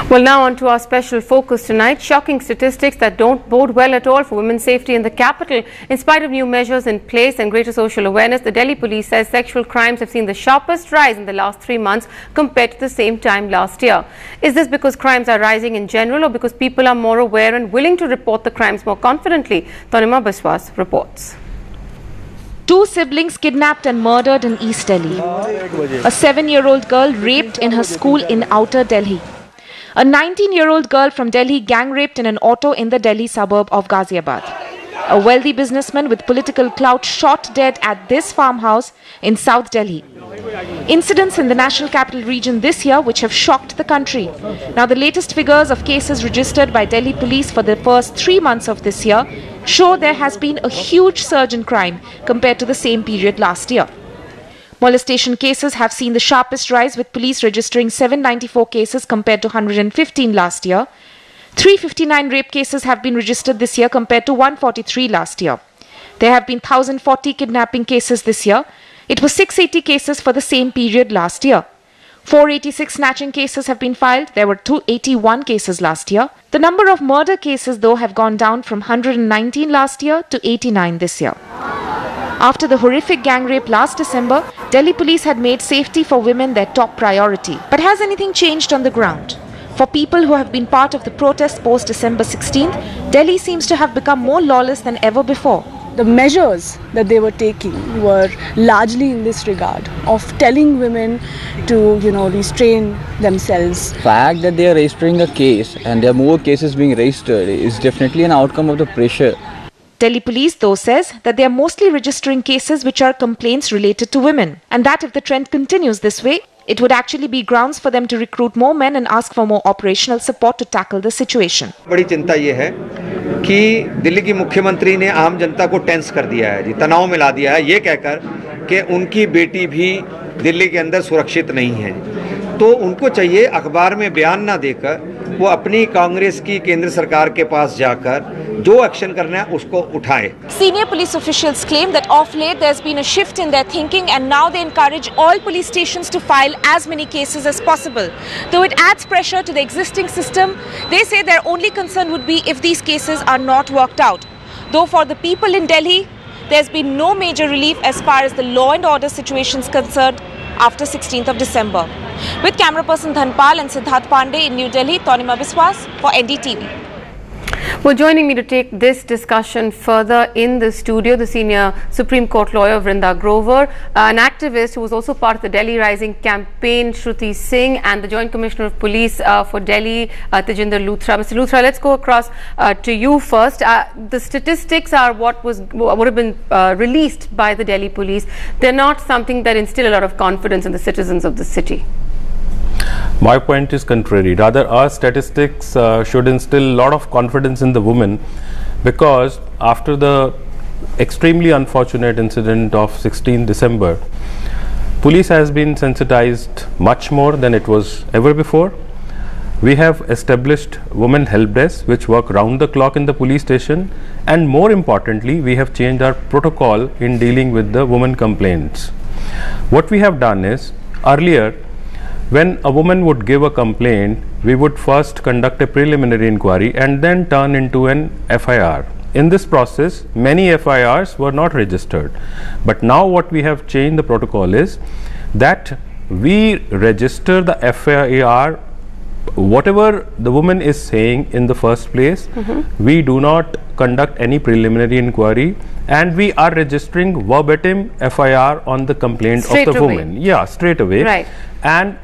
Well, now on to our special focus tonight. Shocking statistics that don't bode well at all for women's safety in the capital. In spite of new measures in place and greater social awareness, the Delhi police says sexual crimes have seen the sharpest rise in the last 3 months compared to the same time last year. Is this because crimes are rising in general or because people are more aware and willing to report the crimes more confidently? Tanima Biswas reports. 2 siblings kidnapped and murdered in East Delhi. A 7-year-old girl raped in her school in Outer Delhi. A 19-year-old girl from Delhi gang raped in an auto in the Delhi suburb of Ghaziabad. A wealthy businessman with political clout shot dead at this farmhouse in South Delhi. Incidents in the national capital region this year which have shocked the country. Now the latest figures of cases registered by Delhi police for the first 3 months of this year show there has been a huge surge in crime compared to the same period last year. Molestation cases have seen the sharpest rise, with police registering 794 cases compared to 115 last year. 359 rape cases have been registered this year compared to 143 last year. There have been 1,040 kidnapping cases this year. It was 680 cases for the same period last year. 486 snatching cases have been filed. There were 281 cases last year. The number of murder cases, though, have gone down from 119 last year to 89 this year. After the horrific gang rape last December, Delhi police had made safety for women their top priority. But has anything changed on the ground? For people who have been part of the protest post-December 16th, Delhi seems to have become more lawless than ever before. The measures that they were taking were largely in this regard of telling women to, restrain themselves. The fact that they are registering a case and there are more cases being registered is definitely an outcome of the pressure. Delhi police, though, says that they are mostly registering cases which are complaints related to women, and that if the trend continues this way, it would actually be grounds for them to recruit more men and ask for more operational support to tackle the situation. बड़ी चिंता ये है कि दिल्ली की मुख्यमंत्री ने आम जनता को टेंस कर दिया है, जी तनाव में ला दिया है, ये कहकर कि उनकी बेटी भी दिल्ली के अंदर सुरक्षित नहीं है। तो उनको चाहिए अखबार में बयान ना देकर वो अपनी कांग्रेस की केंद्र सरकार के पास जाकर जो एक्शन करना है उसको उठाए। Senior police officials claim that of late there's been a shift in their thinking and now they encourage all police stations to file as many cases as possible. Though it adds pressure to the existing system, they say their only concern would be if these cases are not worked out. Though for the people in Delhi, there's been no major relief as far as the law and order situation is concerned after 16th of December. With camera person Dhanpal and Siddharth Pandey in New Delhi, Tanima Biswas for NDTV. Well, joining me to take this discussion further in the studio, the senior Supreme Court lawyer Vrinda Grover, an activist who was also part of the Delhi Rising campaign, Shruti Singh, and the Joint Commissioner of Police for Delhi, Tajender Luthra. Mr. Luthra, let's go across to you first. The statistics are what have been released by the Delhi police. They're not something that instill a lot of confidence in the citizens of the city. My point is contrary. Rather, our statistics should instill a lot of confidence in the women, because after the extremely unfortunate incident of 16 December, police has been sensitized much more than it was ever before. We have established women help desks which work round the clock in the police station, and more importantly, we have changed our protocol in dealing with the women complaints. What we have done is, earlier, when a woman would give a complaint, we would first conduct a preliminary inquiry and then turn into an FIR. In this process, many FIRs were not registered. But now what we have changed the protocol is that we register the FIR, whatever the woman is saying in the first place. We do not conduct any preliminary inquiry, and we are registering verbatim FIR on the complaint straight of the woman. Yeah, straight away. Right. And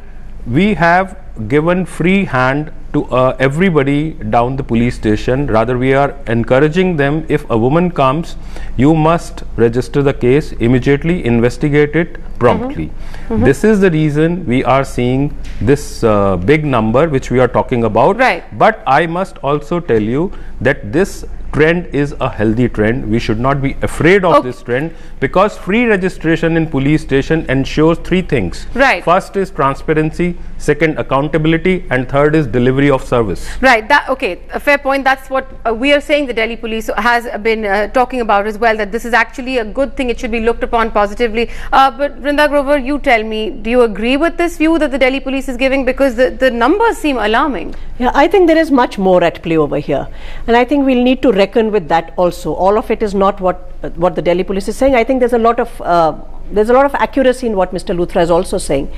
we have given free hand to everybody down the police station. Rather, we are encouraging them, if a woman comes, you must register the case immediately, investigate it promptly. This is the reason we are seeing this big number which we are talking about. Right. But I must also tell you that this trend is a healthy trend. We should not be afraid of this trend, because free registration in police station ensures 3 things. Right. First is transparency, second accountability, and third is delivery of service. Right. Okay, a fair point. That's what we are saying the Delhi police has been talking about as well, that this is actually a good thing. It should be looked upon positively. But Vrinda Grover, you tell me, do you agree with this view that the Delhi police is giving? Because the numbers seem alarming. Yeah, I think there is much more at play over here, and I think we'll need to reckon with that also. All of it is not what the Delhi police is saying. I think there's a lot of accuracy in what Mr. Luthra is also saying.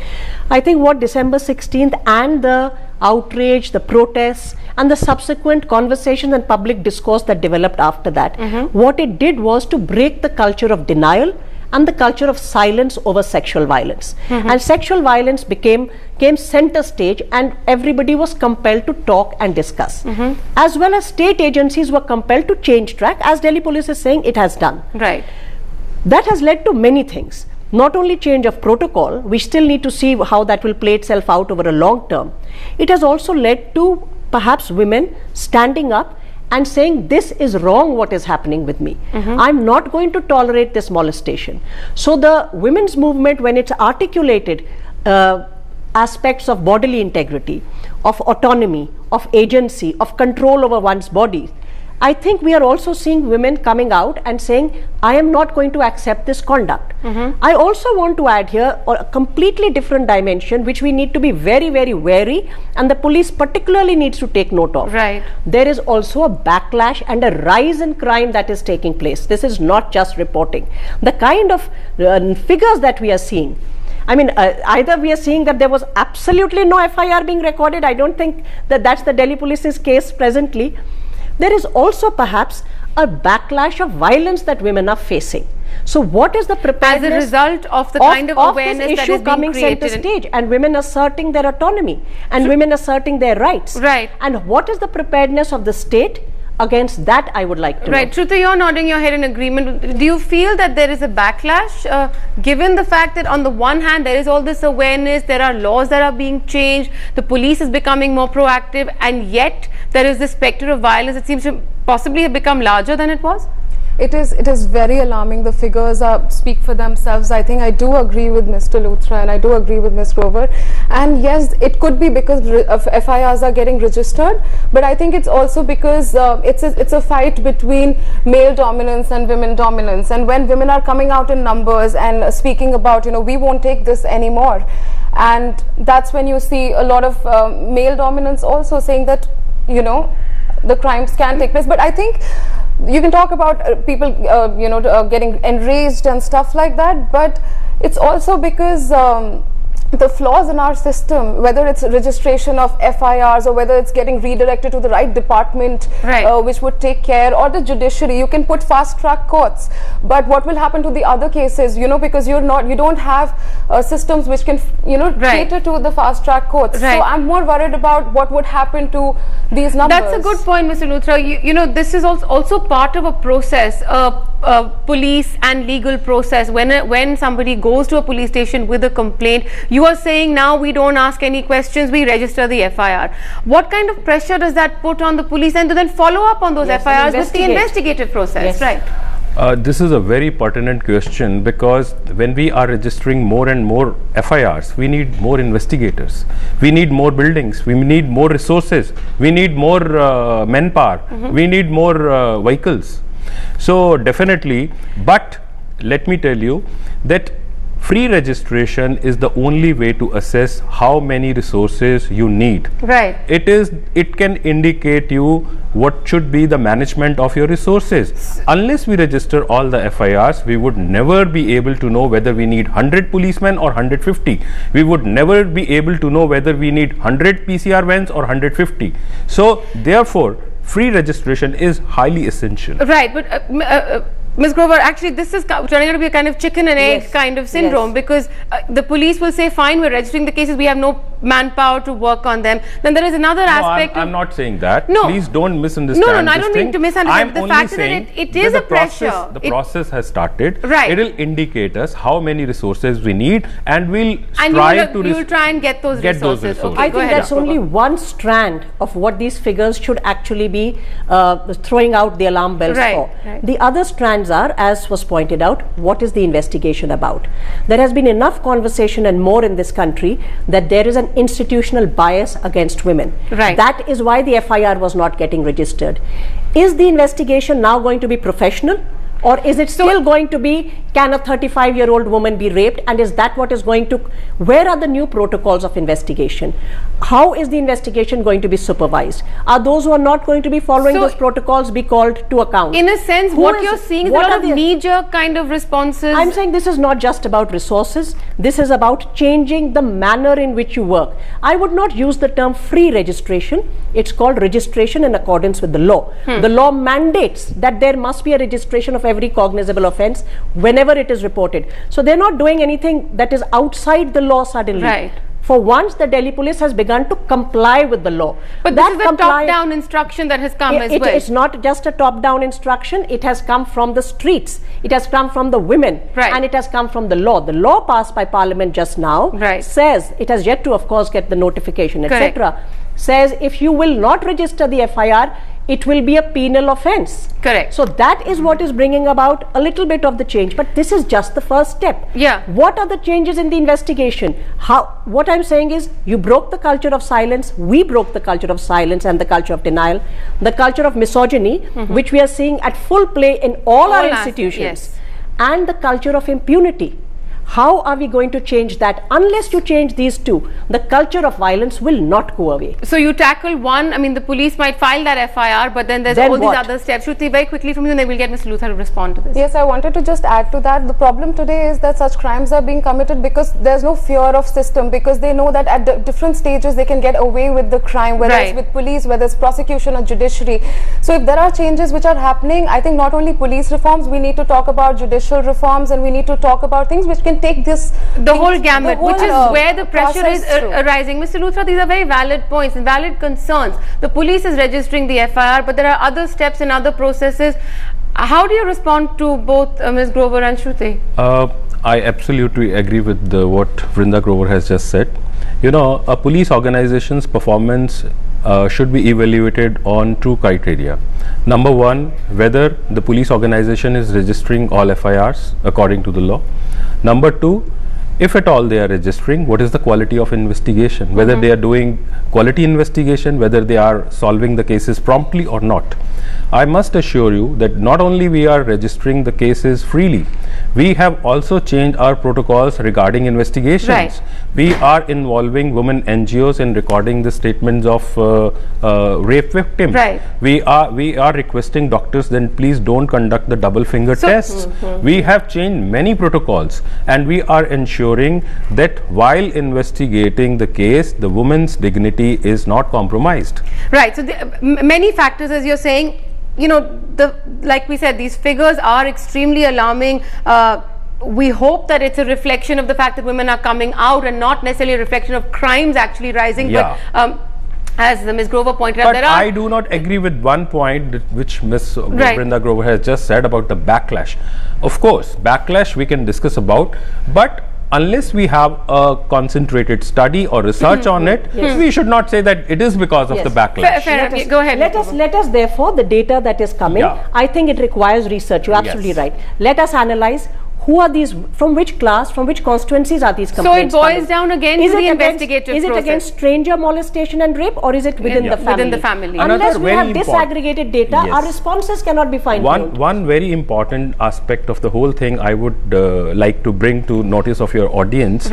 I think what December 16th and the outrage, the protests, and the subsequent conversations and public discourse that developed after that, what it did was to break the culture of denial and the culture of silence over sexual violence. And sexual violence came center stage, and everybody was compelled to talk and discuss. As well as state agencies were compelled to change track, as Delhi police is saying it has done. Right. That has led to many things. Not only change of protocol, we still need to see how that will play itself out over a long term. It has also led to perhaps women standing up and saying, this is wrong what is happening with me. I'm not going to tolerate this molestation. So the women's movement, when it's articulated aspects of bodily integrity, of autonomy, of agency, of control over one's body, I think we are also seeing women coming out and saying, I am not going to accept this conduct. I also want to add here a completely different dimension which we need to be very, very wary, and the police particularly needs to take note of. Right. There is also a backlash and a rise in crime that is taking place. This is not just reporting. The kind of figures that we are seeing, I mean, either we are seeing that there was absolutely no FIR being recorded. I don't think that that's the Delhi police's case presently. There is also perhaps a backlash of violence that women are facing. So what is the preparedness as a result of the kind of awareness this issue that is coming being created center stage, and women asserting their autonomy and women asserting their rights? Right. And what is the preparedness of the state against that? I would like to know. Right. Shruti, you're nodding your head in agreement. Do you feel that there is a backlash given the fact that on the one hand there is all this awareness, there are laws that are being changed, the police is becoming more proactive, and yet there is this spectre of violence that seems to possibly have become larger than it was? It is very alarming. The figures speak for themselves. I think I do agree with Mr. Luthra, and I do agree with Ms. Grover. And yes, it could be because FIRs are getting registered, but I think it's also because it's a fight between male dominance and women dominance. And when women are coming out in numbers and speaking about, we won't take this anymore, and that's when you see a lot of male dominance also saying that, the crimes can take place. But I think you can talk about people, getting enraged and stuff like that, but it's also because the flaws in our system, whether it's registration of FIRs or whether it's getting redirected to the right department, which would take care, or the judiciary, you can put fast track courts, but what will happen to the other cases, because you don't have systems which can cater to the fast track courts. So I'm more worried about what would happen to these numbers. That's a good point, Mr. Luthra. This is also part of a process, police and legal process. When somebody goes to a police station with a complaint, you are saying now we don't ask any questions, we register the FIR. What kind of pressure does that put on the police and to then follow up on those FIRs with the investigative process? This is a very pertinent question, because when we are registering more and more FIRs, we need more investigators, we need more buildings, we need more resources, we need more manpower, we need more vehicles. So definitely, but let me tell you that free registration is the only way to assess how many resources you need. It can indicate you what should be the management of your resources. Unless we register all the FIRs, we would never be able to know whether we need 100 policemen or 150. We would never be able to know whether we need 100 PCR vans or 150. So therefore, free registration is highly essential. Right, but Ms. Grover, actually this is turning out to be a kind of chicken and egg kind of syndrome, because the police will say, fine, we're registering the cases, we have no manpower to work on them. Then there is another aspect. I'm not saying that. No. Please don't misunderstand. No, I don't mean to misunderstand. The fact that it is a pressure. The process has started. Right. It will indicate us how many resources we need, and we'll strive to you will try and get those resources. Okay, I think that's only one strand of what these figures should actually be throwing out the alarm bells for. The other strands are, as was pointed out, what is the investigation about? There has been enough conversation and more in this country that there is an institutional bias against women. That is why the FIR was not getting registered. Is the investigation now going to be professional, or is it still going to be Can a 35-year-old woman be raped? And is that what is going to, where are the new protocols of investigation? How is the investigation going to be supervised? Are those who are not going to be following those protocols be called to account? In a sense, what you're seeing is a lot of knee-jerk kind of responses. I'm saying this is not just about resources. This is about changing the manner in which you work. I would not use the term free registration. It's called registration in accordance with the law. The law mandates that there must be a registration of every cognizable offence whenever it is reported. So they're not doing anything that is outside the law suddenly. Right. For once, the Delhi police has begun to comply with the law. But that this is a top-down instruction that has come as well. It's not just a top-down instruction. It has come from the streets. It has come from the women. Right. And it has come from the law. The law passed by Parliament just now says, it has yet to, of course, get the notification, etc., says if you will not register the FIR, it will be a penal offence. Correct. So that is what is bringing about a little bit of the change. But this is just the first step. Yeah. What are the changes in the investigation? What I'm saying is, you broke the culture of silence. We broke the culture of silence and the culture of denial. The culture of misogyny, which we are seeing at full play in all our institutions. And the culture of impunity. How are we going to change that? Unless you change these two, the culture of violence will not go away. So you tackle one, I mean, the police might file that FIR, but then there's all these other steps. Shruti, very quickly from you, and then we'll get Mr. Luthra to respond to this. Yes, I wanted to just add to that. The problem today is that such crimes are being committed because there's no fear of system, because they know that at the different stages they can get away with the crime, whether it's with police, whether it's prosecution or judiciary. So if there are changes which are happening, I think not only police reforms, we need to talk about judicial reforms, and we need to talk about things which can take this whole gamut, which is where the pressure is arising. Mr. Luthra, these are very valid points and valid concerns. The police is registering the FIR, but there are other steps and other processes. How do you respond to both Ms. Grover and Shruti? I absolutely agree with what Vrinda Grover has just said. You know, a police organization's performance should be evaluated on two criteria. Number one, whether the police organization is registering all FIRs according to the law. Number two, if at all they are registering, what is the quality of investigation, whether they are doing quality investigation, whether they are solving the cases promptly or not. I must assure you that not only we are registering the cases freely, we have also changed our protocols regarding investigations. We are involving women NGOs in recording the statements of rape victims. We are requesting doctors, then please don't conduct the double finger tests. We have changed many protocols, and we are ensuring that while investigating the case, the woman's dignity is not compromised. Right. So many factors, as you're saying. You know, like we said, these figures are extremely alarming. We hope that it's a reflection of the fact that women are coming out and not necessarily a reflection of crimes actually rising. But as Ms. Grover pointed out, there are... I do not agree with one point which Ms. Vrinda Grover has just said about the backlash. Of course, backlash we can discuss about, but unless we have a concentrated study or research on it, we should not say that it is because of the backlash. Go ahead. Let us therefore, the data that is coming, I think it requires research. You're absolutely right. Let us analyze who are these, from which class, from which constituencies are these complaints So it boils down again to the investigative process. Is it against stranger molestation and rape, or is it within the family? Within the family. Unless we have disaggregated data, our responses cannot be fine-tuned. One very important aspect of the whole thing I would like to bring to notice of your audience.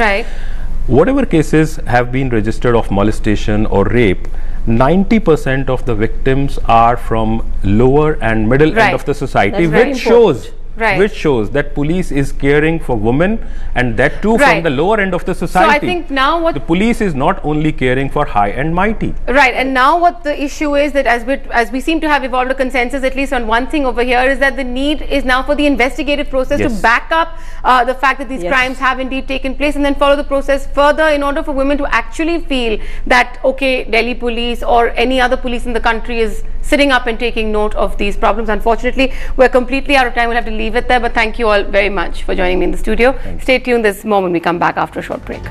Whatever cases have been registered of molestation or rape, 90% of the victims are from lower and middle end of the society, which shows that police is caring for women, and that too from the lower end of the society. So I think now what the police is not only caring for high and mighty. And now what the issue is that as we seem to have evolved a consensus at least on one thing over here, is that the need is now for the investigative process to back up the fact that these crimes have indeed taken place, and then follow the process further in order for women to actually feel that, okay, Delhi police or any other police in the country is sitting up and taking note of these problems. Unfortunately, we're completely out of time. We'll have to leave it there, but thank you all very much for joining me in the studio. Stay tuned. This moment we come back after a short break.